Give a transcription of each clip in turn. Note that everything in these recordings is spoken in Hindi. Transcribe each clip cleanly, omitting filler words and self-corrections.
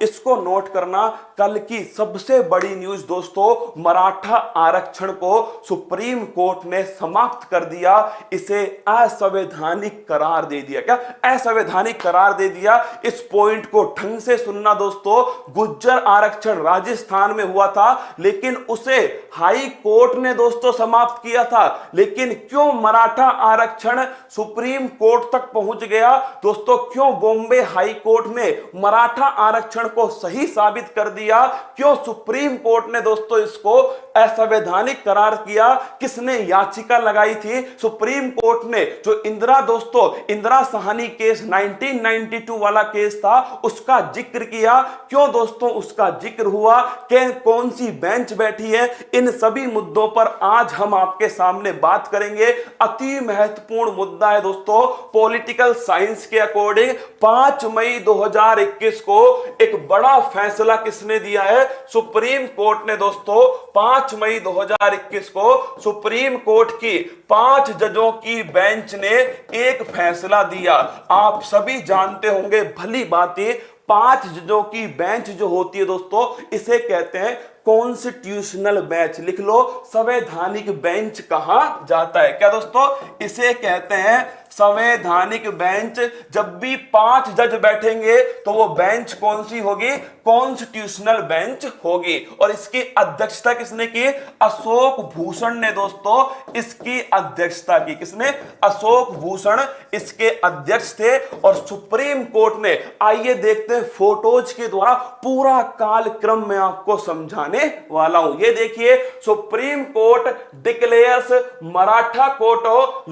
इसको नोट करना। कल की सबसे बड़ी न्यूज दोस्तों, मराठा आरक्षण को सुप्रीम कोर्ट ने समाप्त कर दिया, इसे असंवैधानिक करार दे दिया। क्या असंवैधानिक करार दे दिया? इस पॉइंट को ढंग से सुनना दोस्तों। गुज्जर आरक्षण राजस्थान में हुआ था, लेकिन उसे हाई कोर्ट ने दोस्तों समाप्त किया था। लेकिन क्यों मराठा आरक्षण सुप्रीम कोर्ट तक पहुंच गया दोस्तों? क्यों बॉम्बे हाई कोर्ट ने मराठा आरक्षण को सही साबित कर दिया? क्यों सुप्रीम कोर्ट ने दोस्तों इसको असंवैधानिक करार किया? किसने याचिका लगाई थी? सुप्रीम कोर्ट ने जो इंदिरा साहनी केस 1992 वाला केस था, उसका जिक्र किया। क्यों दोस्तों उसका जिक्र हुआ? कौन सी बेंच बैठी है? इन सभी मुद्दों पर आज हम आपके सामने बात करेंगे। अति महत्वपूर्ण मुद्दा है दोस्तों। पॉलिटिकल साइंस के अकॉर्डिंग 5 मई 2021 को एक बड़ा फैसला किसने दिया है? सुप्रीम कोर्ट ने दोस्तों 5 मई 2021 को सुप्रीम कोर्ट की 5 जजों की बेंच ने एक फैसला दिया। आप सभी जानते होंगे भली भांति, 5 जजों की बेंच जो होती है दोस्तों, इसे कहते हैं कॉन्स्टिट्यूशनल बेंच। लिख लो, संवैधानिक बेंच कहा जाता है? क्या दोस्तों? इसे कहते हैं संवैधानिक बेंच। जब भी 5 जज बैठेंगे तो वो बेंच कौन सी होगी? कॉन्स्टिट्यूशनल बेंच होगी। और इसकी अध्यक्षता किसने की? अशोक भूषण ने दोस्तों इसकी अध्यक्षता की। किसने? अशोक भूषण इसके अध्यक्ष थे। और सुप्रीम कोर्ट ने, आइए देखते हैं फोटोज के द्वारा पूरा कालक्रम में आपको समझाने वाला हूं। ये देखिए, supreme court declares Maratha court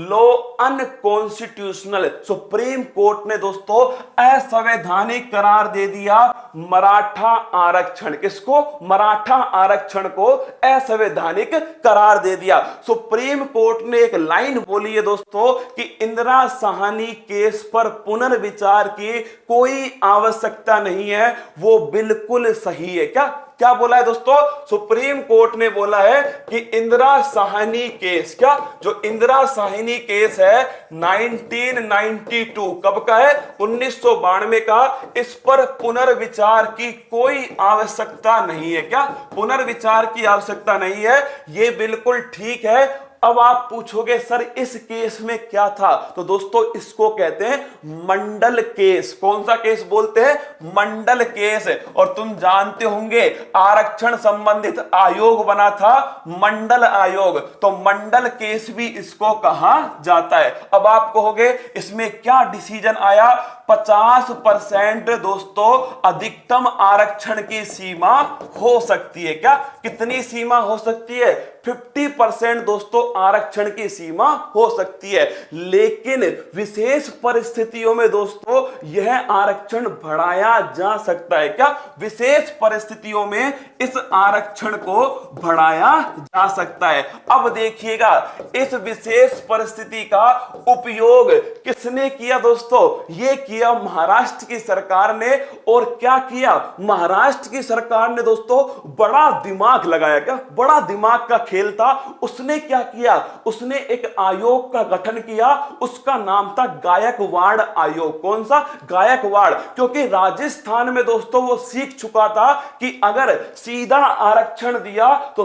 law unconstitutional. Supreme court ने दोस्तों असंवैधानिक करार दे दिया मराठा आरक्षण। किसको? मराठा आरक्षण को असंवैधानिक करार दे दिया। सुप्रीम कोर्ट ने एक लाइन बोली है दोस्तों कि इंदिरा साहनी केस पर पुनर्विचार की कोई आवश्यकता नहीं है, वो बिल्कुल सही है। क्या क्या बोला है दोस्तों? सुप्रीम कोर्ट ने बोला है कि इंदिरा साहनी केस, क्या जो इंदिरा साहनी केस है 1992, कब का है? 1992 का, इस पर पुनर्विचार की कोई आवश्यकता नहीं है। क्या पुनर्विचार की आवश्यकता नहीं है? ये बिल्कुल ठीक है। अब आप पूछोगे सर इस केस में क्या था? तो दोस्तों इसको कहते हैं मंडल केस। कौन सा केस बोलते हैं? मंडल केस। और तुम जानते होंगे आरक्षण संबंधित आयोग बना था मंडल आयोग, तो मंडल केस भी इसको कहा जाता है। अब आप कहोगे इसमें क्या डिसीजन आया? 50% दोस्तों अधिकतम आरक्षण की सीमा हो सकती है। क्या कितनी सीमा हो सकती है? 50% दोस्तों आरक्षण की सीमा हो सकती है। लेकिन विशेष परिस्थितियों में दोस्तों यह आरक्षण बढ़ाया जा सकता है। क्या विशेष परिस्थितियों में इस आरक्षण को बढ़ाया जा सकता है? अब देखिएगा, इस विशेष परिस्थिति का उपयोग किसने किया दोस्तों? यह किया महाराष्ट्र की सरकार ने। और क्या किया महाराष्ट्र की सरकार ने दोस्तों? बड़ा दिमाग लगाया। क्या बड़ा दिमाग का खेल था। उसने क्या किया? उसने एक आयोग का गठन किया, उसका नाम था गायकवाड़ आयोग। कौन सा? गायकवाड़। क्योंकि राजस्थान में दोस्तों वो सीख चुका था कि अगर सीधा आरक्षण दिया तो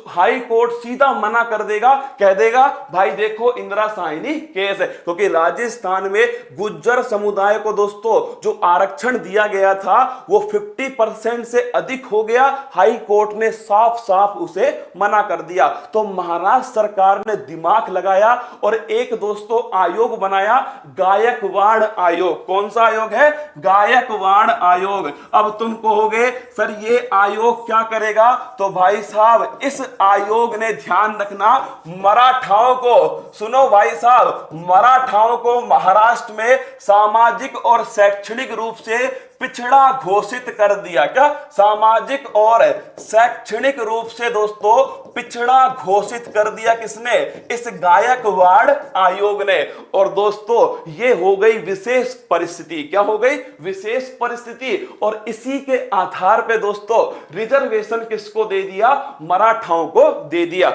हाई कोर्ट सीधा मना कर देगा, कह देगा भाई देखो इंदिरा साहनी केस है। क्योंकि राजस्थान में गुज्जर समुदाय को दोस्तों जो आरक्षण दिया गया था वो 50% से अधिक हो गया। हाई कोर्ट ने साफ साफ उसे मना कर दिया। तो महाराष्ट्र सरकार ने दिमाग लगाया और एक दोस्तों आयोग बनाया, गायकवाड़ आयोग। कौन सा आयोग है? गायकवाड़ आयोग। अब तुम कहोगे सर ये आयोग क्या करेगा? तो भाई साहब इस आयोग ने, ध्यान रखना, मराठाओं को, सुनो भाई साहब, मराठाओं को महाराष्ट्र में सामाजिक और शैक्षणिक रूप से पिछड़ा घोषित कर दिया। क्या सामाजिक और शैक्षणिक रूप से दोस्तों पिछड़ा घोषित कर दिया? किसने? इस गायकवाड़ आयोग ने। और दोस्तों ये हो गई विशेष परिस्थिति। क्या हो गई? विशेष परिस्थिति। और इसी के आधार पे दोस्तों रिजर्वेशन किसको दे दिया? मराठाओं को दे दिया।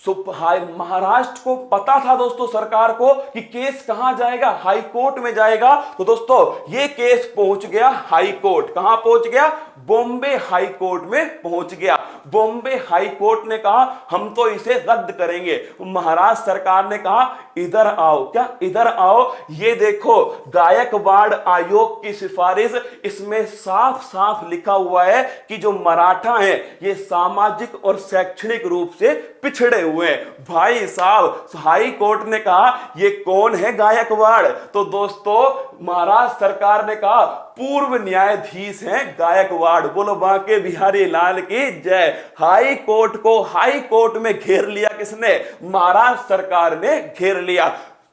महाराष्ट्र को पता था दोस्तों, सरकार को, कि केस कहां जाएगा, हाई कोर्ट में जाएगा। तो दोस्तों ये केस पहुंच गया हाई कोर्ट। कहां पहुंच गया? बॉम्बे हाई कोर्ट में पहुंच गया। बॉम्बे हाई कोर्ट ने कहा हम तो इसे रद्द करेंगे। महाराष्ट्र सरकार ने कहा इधर आओ। क्या? इधर आओ। ये देखो गायकवाड़ आयोग की सिफारिश, इसमें साफ साफ लिखा हुआ है कि जो मराठा हैं ये सामाजिक और शैक्षणिक रूप से पिछड़े हुए हैं। भाई साहब, हाई कोर्ट ने कहा ये कौन है गायकवाड़? तो दोस्तों महाराष्ट्र सरकार ने कहा पूर्व न्यायाधीश हैं गायकवाड़। बोलो बांके बिहारी लाल की जय। हाई कोर्ट में घेर लिया किसने? महाराष्ट्र सरकार ने घेर लिया।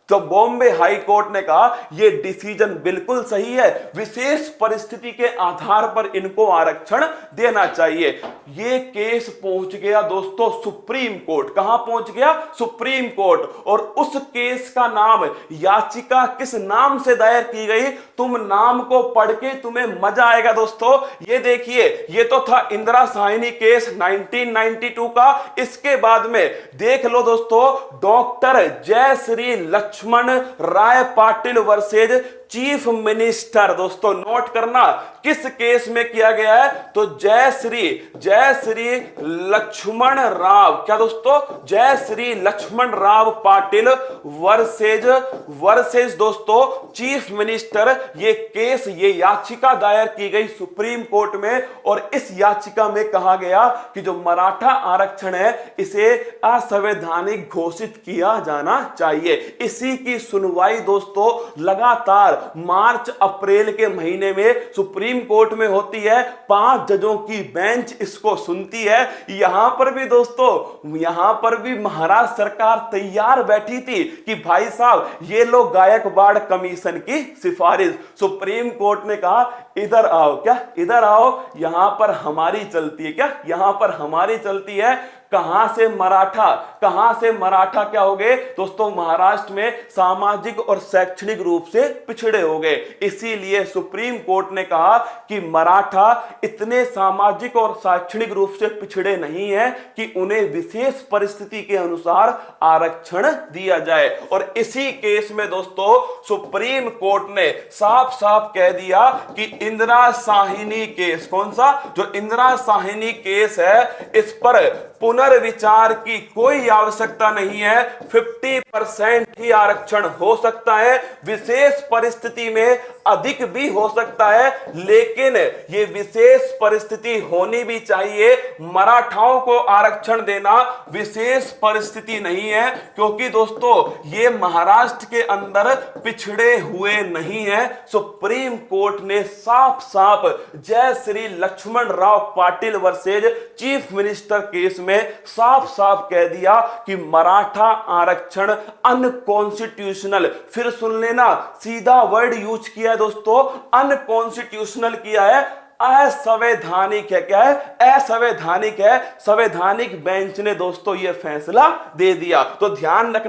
तो बॉम्बे हाई कोर्ट ने कहा यह डिसीजन बिल्कुल सही है, विशेष परिस्थिति के आधार पर इनको आरक्षण देना चाहिए। यह केस पहुंच गया दोस्तों सुप्रीम कोर्ट। कहां पहुंच गया? Supreme court. और उस केस का नाम, याचिका किस नाम से दायर की गई, तुम नाम को पढ़ के तुम्हें मजा आएगा दोस्तों। ये देखिए, ये तो था इंदिरा साहनी केस 1992 का। इसके बाद में देख लो दोस्तों, डॉक्टर जयश्री लक्ष्मण राय पाटिल वर्सेज चीफ मिनिस्टर। दोस्तों नोट करना किस केस में किया गया है? तो जयश्री लक्ष्मण राव, क्या दोस्तों? जयश्री लक्ष्मण राव पाटिल वर्सेज दोस्तों चीफ मिनिस्टर। ये केस, ये याचिका दायर की गई सुप्रीम कोर्ट में। और इस याचिका में कहा गया कि जो मराठा आरक्षण है इसे असंवैधानिक घोषित किया जाना चाहिए। इसी की सुनवाई दोस्तों लगातार मार्च अप्रैल के महीने में सुप्रीम कोर्ट में होती है। 5 जजों की बेंच इसको सुनती है। यहां पर भी दोस्तों, यहां पर भी महाराष्ट्र सरकार तैयार बैठी थी कि भाई साहब ये लोग गायकवाड़ कमीशन की सिफारिश। सुप्रीम कोर्ट ने कहा इधर आओ। क्या? इधर आओ, यहां पर हमारी चलती है। क्या? यहां पर हमारी चलती है। कहां से मराठा क्या हो गए दोस्तों? महाराष्ट्र में सामाजिक और शैक्षणिक रूप से पिछड़े हो गए। इसीलिए सुप्रीम कोर्ट ने कहा कि मराठा इतने सामाजिक और शैक्षणिक रूप से पिछड़े नहीं है कि उन्हें विशेष परिस्थिति के अनुसार आरक्षण दिया जाए। और इसी केस में दोस्तों सुप्रीम कोर्ट ने साफ साफ कह दिया कि इंदिरा साहनी केस, कौन सा? जो इंदिरा साहनी केस है, इस पर पुनर्विचार की कोई आवश्यकता नहीं है। 50% ही आरक्षण हो सकता है, विशेष परिस्थिति में अधिक भी हो सकता है, लेकिन यह विशेष परिस्थिति होनी भी चाहिए। मराठाओं को आरक्षण देना विशेष परिस्थिति नहीं है, क्योंकि दोस्तों ये महाराष्ट्र के अंदर पिछड़े हुए नहीं है। सुप्रीम कोर्ट ने साफ साफ Jayashree Lakshman Rao Patil versus chief minister case में साफ साफ कह दिया कि मराठा आरक्षण अनकॉन्स्टिट्यूशनल। फिर सुन लेना, सीधा वर्ड यूज किया है दोस्तों, अनकॉन्स्टिट्यूशनल किया है, असंवैधानिक है। क्या है? असंवैधानिक है। संवैधानिक बेंच ने दोस्तों यह फैसला दे दिया। तो ध्यान रखना।